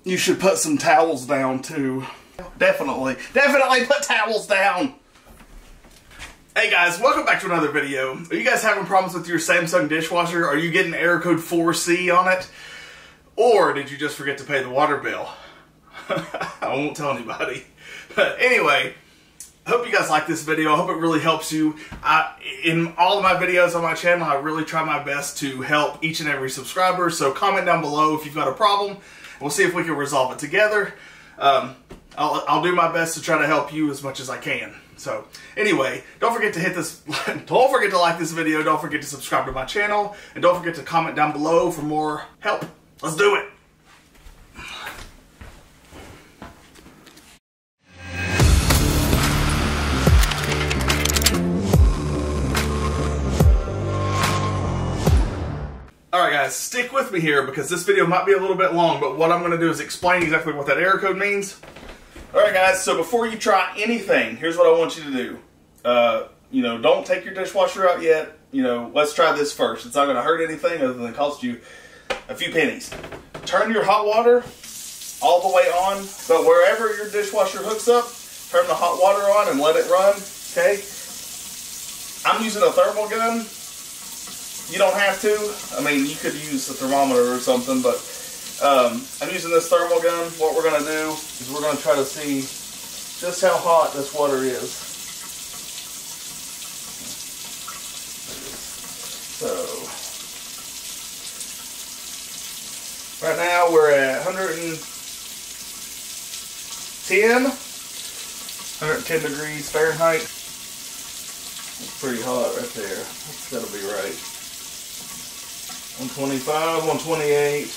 you should put some towels down too. Definitely put towels down. Hey guys, welcome back to another video. Are you guys having problems with your Samsung dishwasher? Are you getting error code 4C on it? Or did you just forget to pay the water bill? I won't tell anybody. But anyway, I hope you guys like this video. I hope it really helps you. In all of my videos on my channel, I really try my best to help each and every subscriber. So comment down below if you've got a problem. We'll see if we can resolve it together. I'll do my best to try to help you as much as I can. So anyway, don't forget to hit this, don't forget to like this video, don't forget to subscribe to my channel, and don't forget to comment down below for more help. Let's do it. Alright guys, stick with me here because this video might be a little bit long, but what I'm going to do is explain exactly what that error code means. Alright guys, so before you try anything, here's what I want you to do. Don't take your dishwasher out yet. Let's try this first. It's not going to hurt anything other than cost you a few pennies. Turn your hot water all the way on, but wherever your dishwasher hooks up, turn the hot water on and let it run, okay? I'm using a thermal gun. You don't have to. I mean, you could use a thermometer or something, but I'm using this thermal gun. What we're going to do is we're going to try to see just how hot this water is. So, right now we're at 110 degrees Fahrenheit. It's pretty hot right there. That's got to be right. 125, 128.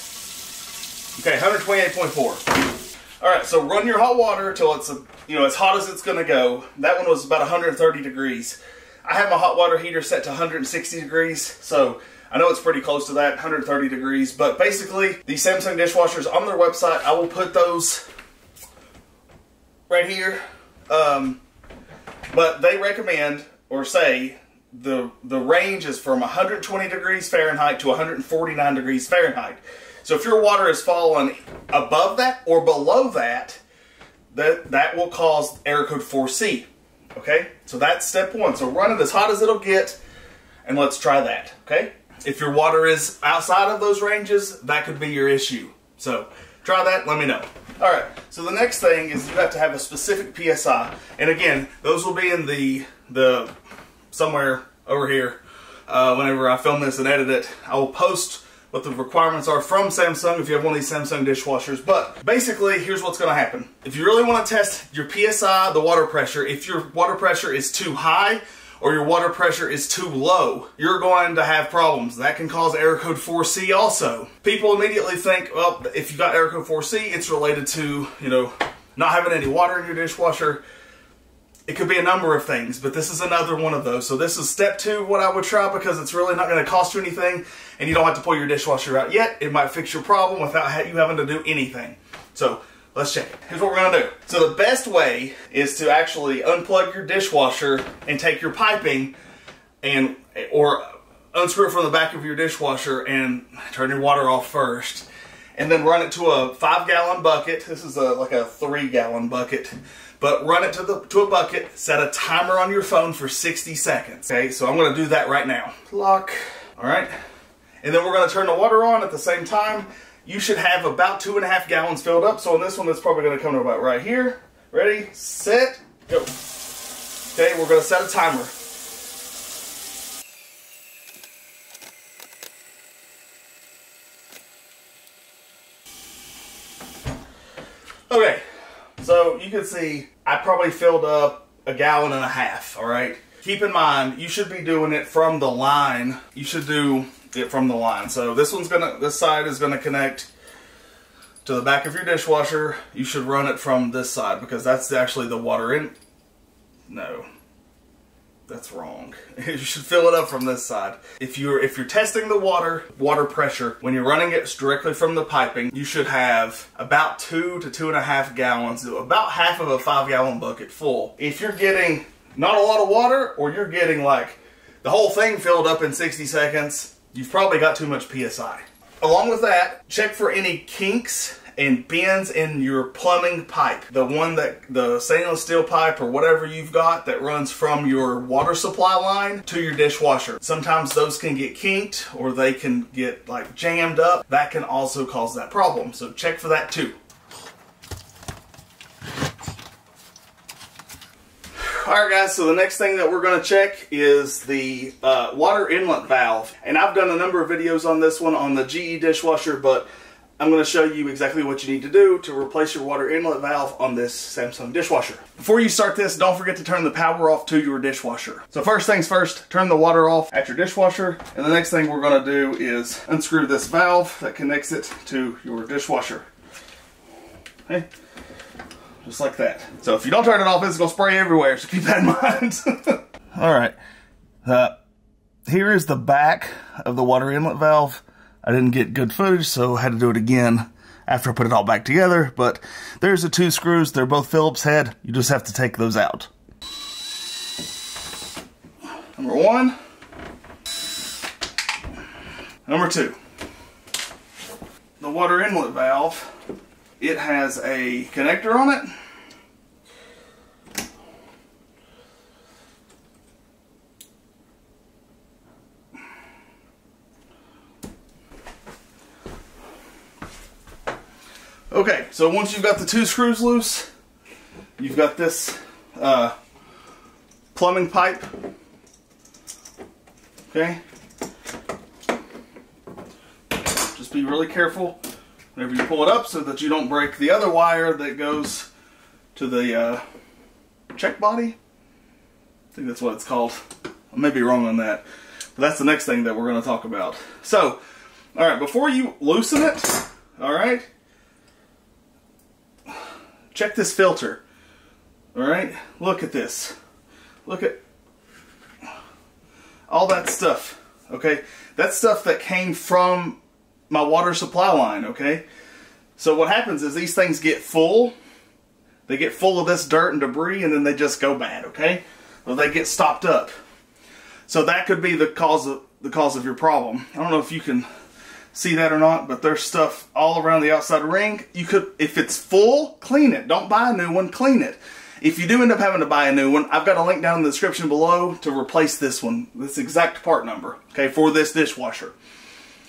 Okay, 128.4. Alright, so run your hot water until it's as hot as it's going to go. That one was about 130 degrees. I have my hot water heater set to 160 degrees, so I know it's pretty close to that, 130 degrees. But basically, these Samsung dishwashers on their website, I will put those right here. But they recommend, or say, the range is from 120 degrees Fahrenheit to 149 degrees Fahrenheit. So if your water has fallen above that or below that, that will cause error code 4C. Okay? So that's step one. So run it as hot as it'll get, and let's try that. Okay? If your water is outside of those ranges, that could be your issue. So try that, let me know. Alright, so the next thing is you have to have a specific PSI. And again, those will be in the somewhere over here. Whenever I film this and edit it, I will post what the requirements are from Samsung if you have one of these Samsung dishwashers. But basically, here's what's going to happen. If you really want to test your PSI, the water pressure, if your water pressure is too high or your water pressure is too low, you're going to have problems. That can cause error code 4C also. People immediately think, well, if you got error code 4C, it's related to, not having any water in your dishwasher. It could be a number of things, but this is another one of those. So this is step two, what I would try, because it's really not going to cost you anything, and you don't have to pull your dishwasher out yet. It might fix your problem without you having to do anything. So let's check it. Here's what we're going to do. So the best way is to actually unplug your dishwasher and take your piping or unscrew it from the back of your dishwasher and turn your water off first. And then run it to a 5-gallon bucket. This is like a 3-gallon bucket. But run it to a bucket, set a timer on your phone for 60 seconds. Okay, so I'm going to do that right now. Lock. Alright. And then we're going to turn the water on at the same time. You should have about 2.5 gallons filled up. So on this one, that's probably going to come to about right here. Ready, set, go. Okay, we're going to set a timer. Okay. So you can see I probably filled up 1.5 gallons, all right? Keep in mind, you should be doing it from the line. You should do it from the line. So this side is gonna connect to the back of your dishwasher. You should run it from this side because that's actually the water in. No. That's wrong. You should fill it up from this side. If you're testing the water pressure, when you're running it directly from the piping, you should have about 2 to 2.5 gallons, about half of a 5-gallon bucket full. If you're getting not a lot of water, or you're getting like the whole thing filled up in 60 seconds, you've probably got too much PSI. Along with that, check for any kinks and bends in your plumbing pipe. The one that, the stainless steel pipe or whatever you've got that runs from your water supply line to your dishwasher. Sometimes those can get kinked or they can get like jammed up. That can also cause that problem. So check for that too. Alright guys, so the next thing that we're going to check is the water inlet valve. And I've done a number of videos on this one on the GE dishwasher, but I'm going to show you exactly what you need to do to replace your water inlet valve on this Samsung dishwasher. Before you start this, don't forget to turn the power off to your dishwasher. So first things first, turn the water off at your dishwasher. And the next thing we're going to do is unscrew this valve that connects it to your dishwasher. Okay. Just like that. So if you don't turn it off, it's going to spray everywhere, so keep that in mind. Alright. Here is the back of the water inlet valve. I didn't get good footage, so I had to do it again after I put it all back together. But there's the two screws. They're both Phillips head. You just have to take those out. Number one. Number two. The water inlet valve. It has a connector on it. Okay, so once you've got the two screws loose, you've got this plumbing pipe. Okay. Just be really careful whenever you pull it up so that you don't break the other wire that goes to the check body. I think that's what it's called. I may be wrong on that. But that's the next thing that we're going to talk about. So, alright, before you loosen it, alright, check this filter. Alright, look at this. Look at all that stuff. Okay, that's stuff that came from my water supply line, okay? So what happens is these things get full. They get full of this dirt and debris and then they just go bad, okay? Or they get stopped up. So that could be the cause of your problem. I don't know if you can see that or not, but there's stuff all around the outside ring. You could, if it's full, clean it. Don't buy a new one, clean it. If you do end up having to buy a new one, I've got a link down in the description below to replace this one, this exact part number, okay, for this dishwasher.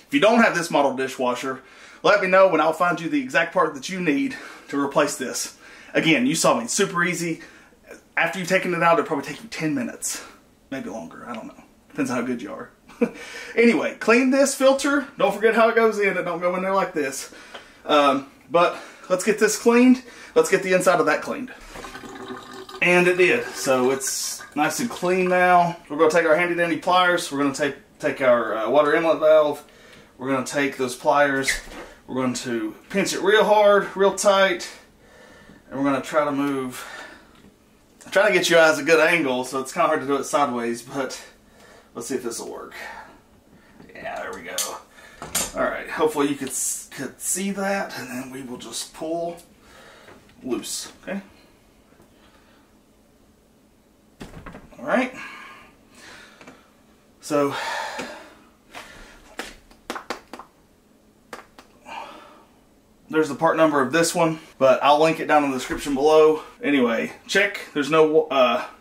If you don't have this model dishwasher, let me know and I'll find you the exact part that you need to replace this. Again, you saw me, it's super easy. After you've taken it out, it'll probably take you 10 minutes. Maybe longer, I don't know. Depends on how good you are. Anyway, clean this filter. Don't forget how it goes in. It don't go in there like this. But let's get this cleaned. Let's get the inside of that cleaned. And it did. So it's nice and clean now. We're going to take our handy dandy pliers. We're going to take our water inlet valve. We're going to take those pliers. We're going to pinch it real hard, real tight. And we're going to try to move. I'm trying to get you guys a good angle, so it's kind of hard to do it sideways, but let's see if this will work. Yeah, there we go. Alright, hopefully you could see that, and then we will just pull loose, okay? Alright. So, there's the part number of this one, but I'll link it down in the description below. Anyway, check. There's no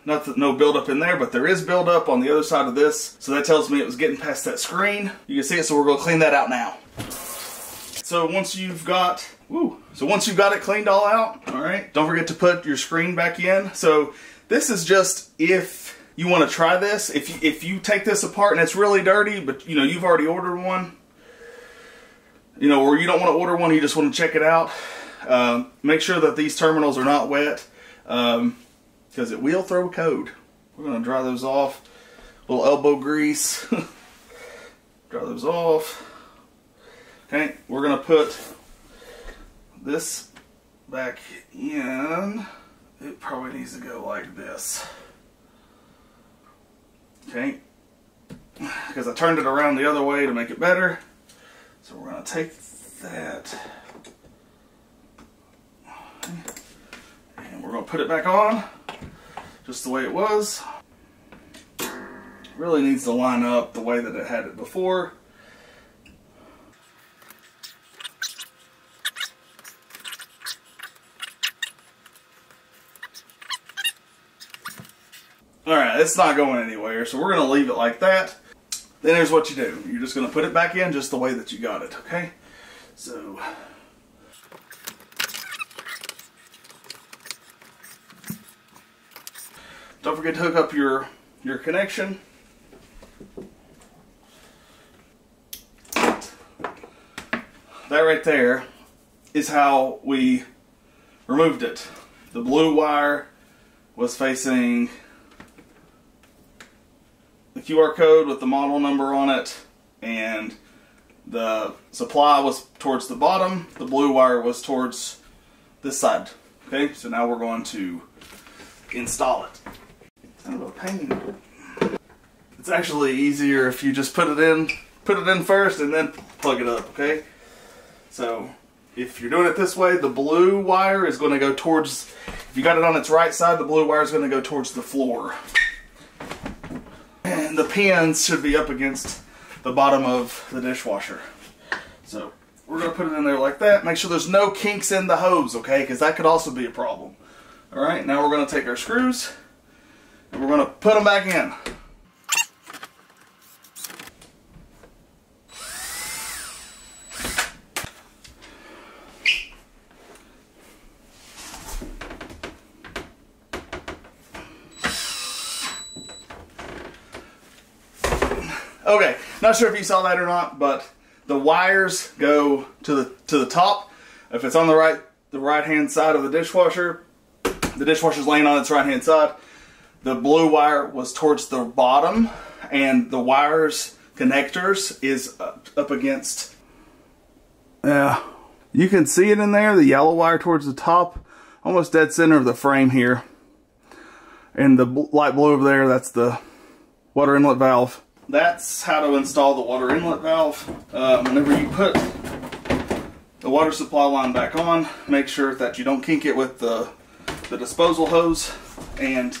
no buildup in there, but there is buildup on the other side of this. So that tells me it was getting past that screen. You can see it, so we're going to clean that out now. So once you've got, it cleaned all out, all right, don't forget to put your screen back in. So this is just if you want to try this. If you take this apart and it's really dirty, but you know you've already ordered one, you know, or you don't want to order one, you just want to check it out. Make sure that these terminals are not wet, because it will throw a code. We're going to dry those off. A little elbow grease. Dry those off. Okay, we're going to put this back in. It probably needs to go like this. Okay, because I turned it around the other way to make it better. So we're going to take that, and we're going to put it back on, just the way it was. Really needs to line up the way that it had it before. Alright, it's not going anywhere, so we're going to leave it like that. Then here's what you do. You're just going to put it back in just the way that you got it, okay? So... don't forget to hook up your connection. That right there is how we removed it. The blue wire was facing the QR code with the model number on it, and the supply was towards the bottom. The blue wire was towards this side. Okay, so now we're going to install it. Kind of a pain. It's actually easier if you just put it in first and then plug it up, okay? So if you're doing it this way, the blue wire is going to go towards, if you got it on its right side, the blue wire is going to go towards the floor. And the pins should be up against the bottom of the dishwasher. So we're going to put it in there like that. Make sure there's no kinks in the hose, okay? Because that could also be a problem. Alright, now we're going to take our screws and we're going to put them back in. Okay, not sure if you saw that or not, but the wires go to the top. If it's on the right hand side of the dishwasher's laying on its right hand side. The blue wire was towards the bottom, and the wires connectors is up against. Yeah, you can see it in there. The yellow wire towards the top, almost dead center of the frame here, and the light blue over there. That's the water inlet valve. That's how to install the water inlet valve. Whenever you put the water supply line back on, make sure that you don't kink it with the disposal hose and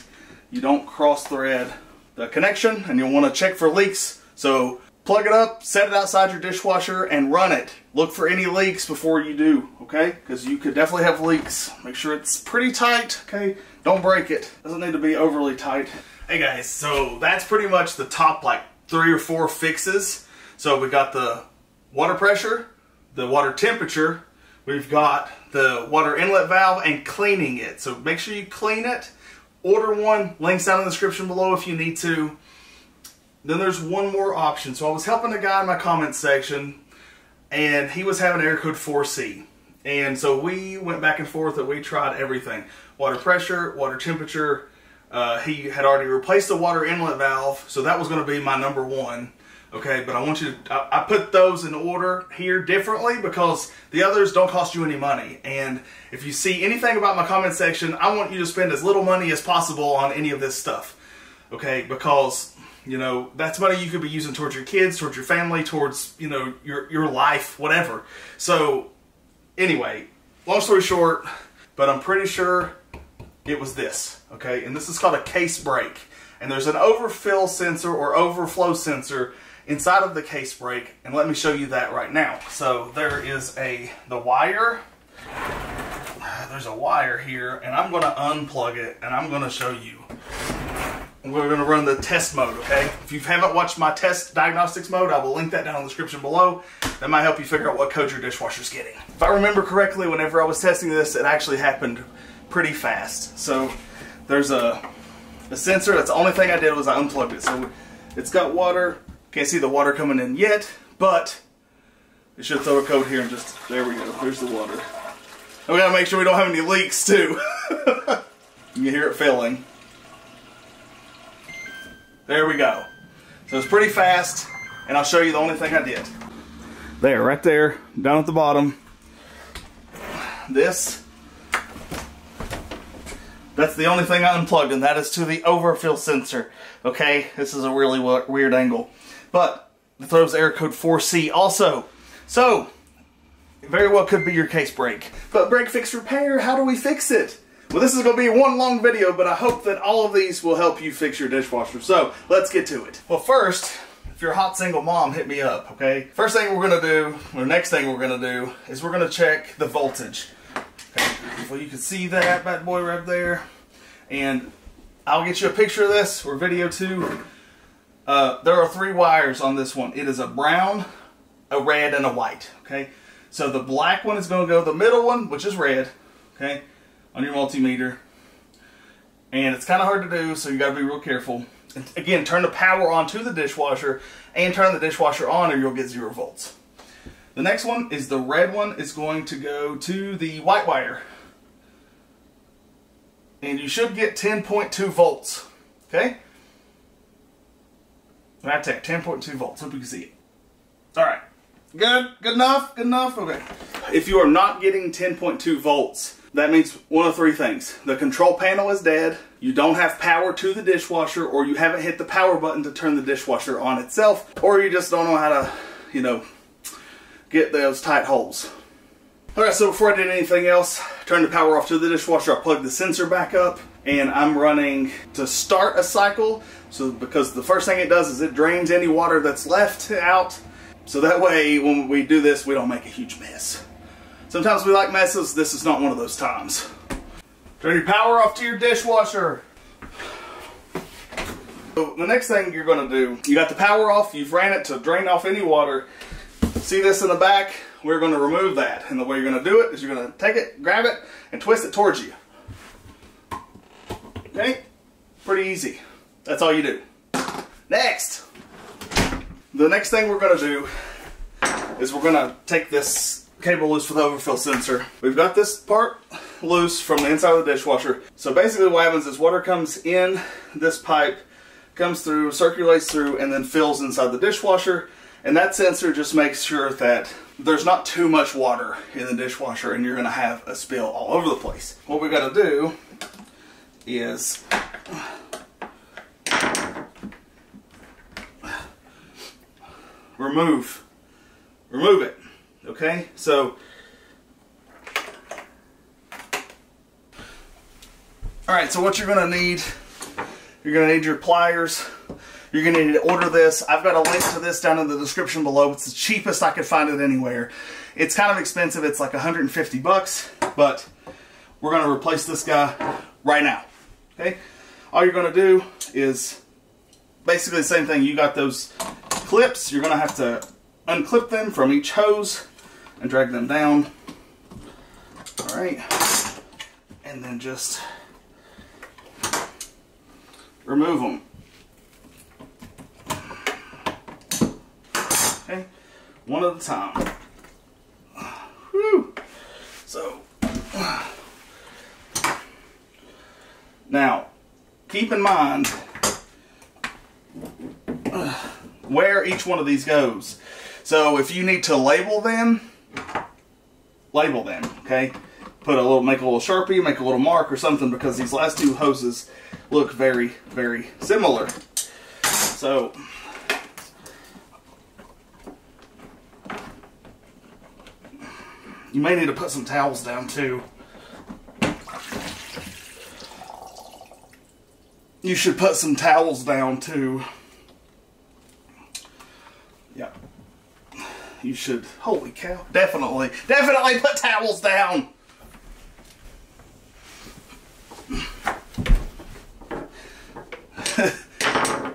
you don't cross thread the connection, and you'll want to check for leaks. So plug it up, set it outside your dishwasher and run it. Look for any leaks before you do, okay? Because you could definitely have leaks. Make sure it's pretty tight, okay? Don't break it. Doesn't need to be overly tight. Hey guys, so that's pretty much the top like 3 or 4 fixes. So we got the water pressure, the water temperature, we've got the water inlet valve, and cleaning it. So make sure you clean it. Order one, links down in the description below if you need to. Then there's one more option. So I was helping a guy in my comments section, and he was having error code 4C. And so we went back and forth and we tried everything. Water pressure, water temperature. He had already replaced the water inlet valve, so that was going to be my number 1. Okay, but I want you to, I put those in order here differently because the others don't cost you any money. And if you see anything about my comment section, I want you to spend as little money as possible on any of this stuff. Okay, because, you know, that's money you could be using towards your kids, towards your family, towards, you know, your life, whatever. So, anyway, long story short, but I'm pretty sure it was this, okay? And this is called a case break. And there's an overfill sensor or overflow sensor inside of the case break, and let me show you that right now. So there is the wire. There's a wire here, and I'm going to unplug it, and I'm going to show you. We're going to run the test mode, okay? If you haven't watched my test diagnostics mode, I will link that down in the description below. That might help you figure out what code your dishwasher's getting. If I remember correctly, whenever I was testing this, it actually happened pretty fast. So there's a sensor. That's the only thing I did was I unplugged it. So it's got water. Can't see the water coming in yet, but it should throw a code here and just, there we go. There's the water. And we gotta make sure we don't have any leaks too. You hear it filling. There we go. So it's pretty fast, and I'll show you the only thing I did. There, right there, down at the bottom. That's the only thing I unplugged, and that is to the overfill sensor. Okay, this is a really weird angle. But it throws error code 4C also. So, it very well could be your case break. But break, fix, repair, how do we fix it? Well, this is going to be one long video, but I hope that all of these will help you fix your dishwasher. So, let's get to it. Well, first, if you're a hot single mom, hit me up, okay? First thing we're going to do, or next thing we're going to do, is we're going to check the voltage. Okay, well, you can see that bad boy right there. And I'll get you a picture of this or video too. There are 3 wires on this one. It is a brown, a red, and a white, okay? So the black one is going to go the middle one, which is red, okay, on your multimeter. And it's kind of hard to do, so you got to be real careful. And again, turn the power on to the dishwasher and turn the dishwasher on or you'll get 0 volts. The next one is the red one is going to go to the white wire. And you should get 10.2 volts, okay? That's it, 10.2 volts. Hope you can see it. All right. Good? Good enough? Good enough? Okay. If you are not getting 10.2 volts, that means one of 3 things. The control panel is dead, you don't have power to the dishwasher, or you haven't hit the power button to turn the dishwasher on itself, or you just don't know how to, you know, get those tight holes. Alright, so before I did anything else, turn the power off to the dishwasher, I plugged the sensor back up, and I'm running to start a cycle, so because the first thing it does is it drains any water that's left out, so that way when we do this we don't make a huge mess. Sometimes we like messes, this is not one of those times. Turn your power off to your dishwasher. So the next thing you're going to do, you got the power off, you've ran it to drain off any water. See this in the back? We're going to remove that. And the way you're going to do it is you're going to take it, grab it, and twist it towards you. Okay? Pretty easy. That's all you do. Next! The next thing we're going to do is we're going to take this cable loose for the overfill sensor. We've got this part loose from the inside of the dishwasher. So basically what happens is water comes in this pipe, comes through, circulates through, and then fills inside the dishwasher. And that sensor just makes sure that there's not too much water in the dishwasher and you're going to have a spill all over the place. What we got to do is remove it. Okay, so alright, so what you're going to need, you're going to need your pliers. You're going to need to order this. I've got a link to this down in the description below. It's the cheapest I could find it anywhere. It's kind of expensive. It's like 150 bucks, but we're going to replace this guy right now. Okay? All you're going to do is basically the same thing. You got those clips. You're going to have to unclip them from each hose and drag them down. All right. And then just remove them. Okay, one at a time. Whew. So, now, keep in mind where each one of these goes. So, if you need to label them, okay? Make a little Sharpie, make a little mark or something, because these last 2 hoses look very, very similar. So, you may need to put some towels down too. You should put some towels down too. Yep. You should, holy cow, definitely put towels down.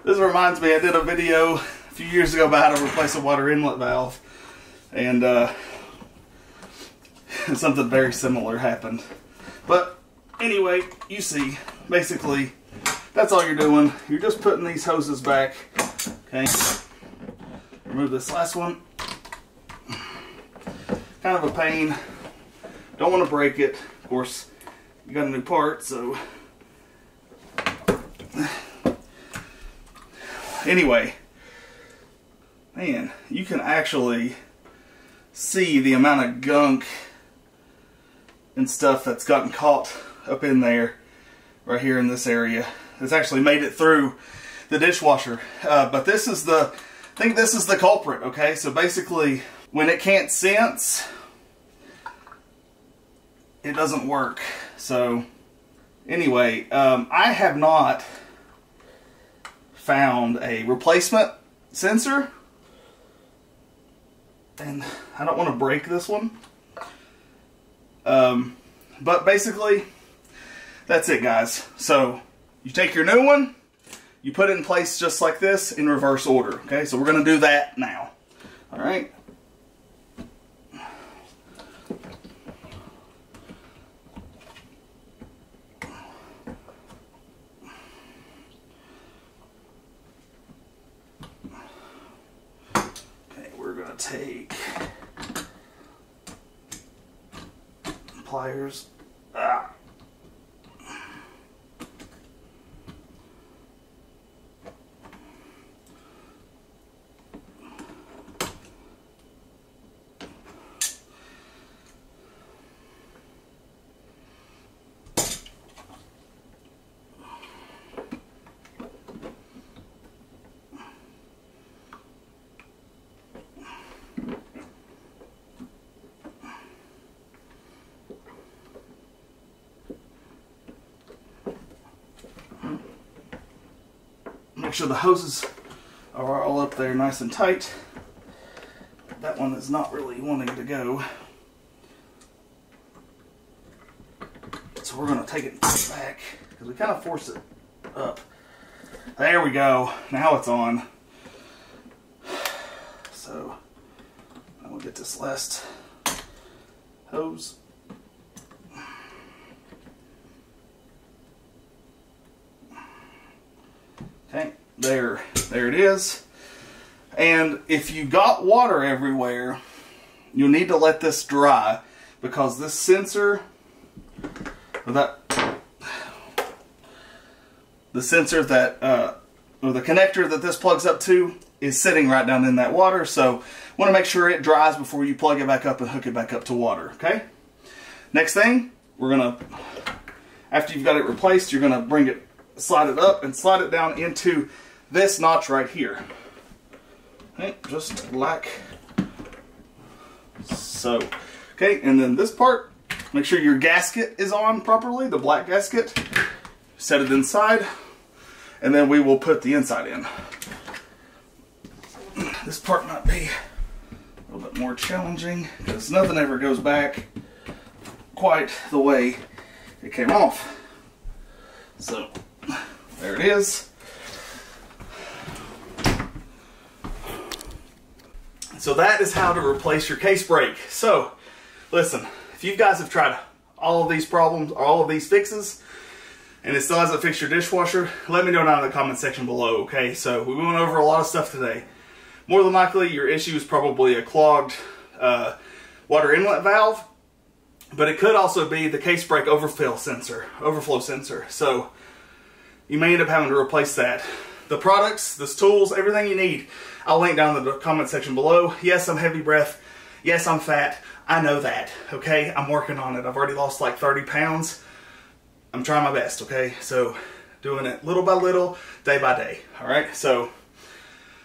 This reminds me, I did a video a few years ago about how to replace a water inlet valve. And, something very similar happened. But anyway, you see, basically, that's all you're doing. You're just putting these hoses back. Okay. Remove this last one. Kind of a pain. Don't want to break it. Of course, you got a new part, so. Anyway, man, you can actually see the amount of gunk and stuff that's gotten caught up in there, right here in this area. It's actually made it through the dishwasher. But this is I think this is the culprit, okay? So basically, when it can't sense, it doesn't work. So anyway, I have not found a replacement sensor. And I don't want to break this one. But basically, that's it, guys. So You take your new one, you put it in place just like this in reverse order. Okay, so we're going to do that now. All right. Okay, we're going to take pliers. Make sure the hoses are all up there nice and tight. That one is not really wanting to go. So we're going to take it back because we kind of force it up. There we go. Now it's on. So I'm going to get this last hose. Okay, there it is. And if you got water everywhere, you'll need to let this dry because this sensor, or the connector that this plugs up to is sitting right down in that water. So want to make sure it dries before you plug it back up and hook it back up to water. Okay. Next thing, we're gonna, after you've got it replaced, you're gonna bring it, slide it up and slide it down into this notch right here. Okay, just like so. Okay, and then this part, make sure your gasket is on properly, the black gasket. Set it inside, and then we will put the inside in. This part might be a little bit more challenging because nothing ever goes back quite the way it came off. So there it is. So that is how to replace your case brake. So listen, if you guys have tried all of these problems, or all of these fixes, and it still hasn't fixed your dishwasher, let me know down in the comment section below, okay? So we went over a lot of stuff today. More than likely, your issue is probably a clogged water inlet valve, but it could also be the case brake overflow sensor. So you may end up having to replace that. The products, the tools, everything you need, I'll link down in the comment section below. Yes, I'm heavy breath. Yes, I'm fat. I know that, okay? I'm working on it. I've already lost like 30 pounds. I'm trying my best, okay? So doing it little by little, day by day, all right? So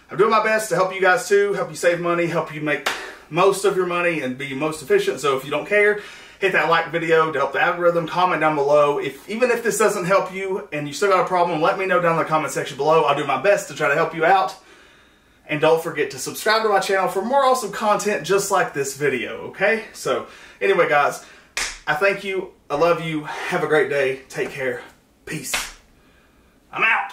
I'm doing my best to help you guys too, help you save money, help you make most of your money and be most efficient. So if you don't care, hit that like video to help the algorithm. Comment down below. Even if this doesn't help you and you still got a problem, let me know down in the comment section below. I'll do my best to try to help you out. And don't forget to subscribe to my channel for more awesome content just like this video, okay? So anyway, guys, I thank you. I love you. Have a great day. Take care. Peace. I'm out.